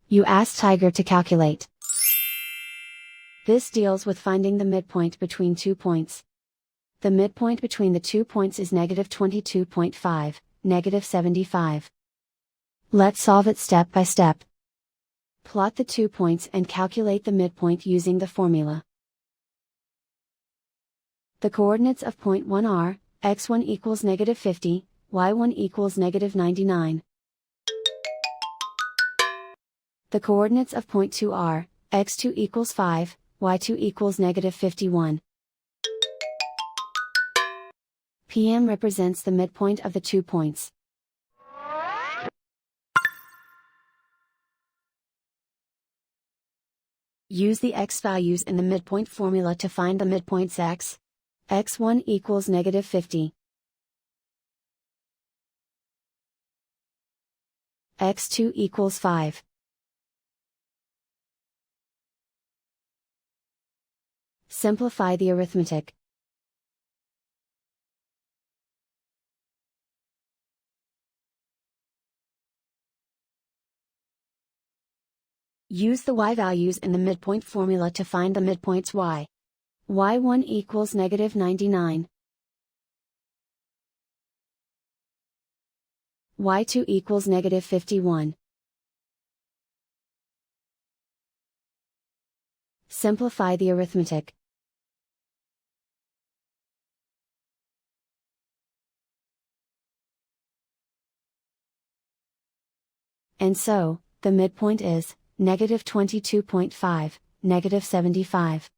You ask Tiger to calculate. This deals with finding the midpoint between 2 points. The midpoint between the 2 points is -22.5, -75. Let's solve it step by step. Plot the 2 points and calculate the midpoint using the formula. The coordinates of point 1 are, x1 equals -50, y1 equals -99. The coordinates of point 2 are, x2 equals 5, y2 equals -51. PM represents the midpoint of the 2 points. Use the x values in the midpoint formula to find the midpoints x. x1 equals -50. x2 equals 5. Simplify the arithmetic. Use the y values in the midpoint formula to find the midpoints y. y1 equals -99. y2 equals -51. Simplify the arithmetic. And so, the midpoint is, -22.5, -75.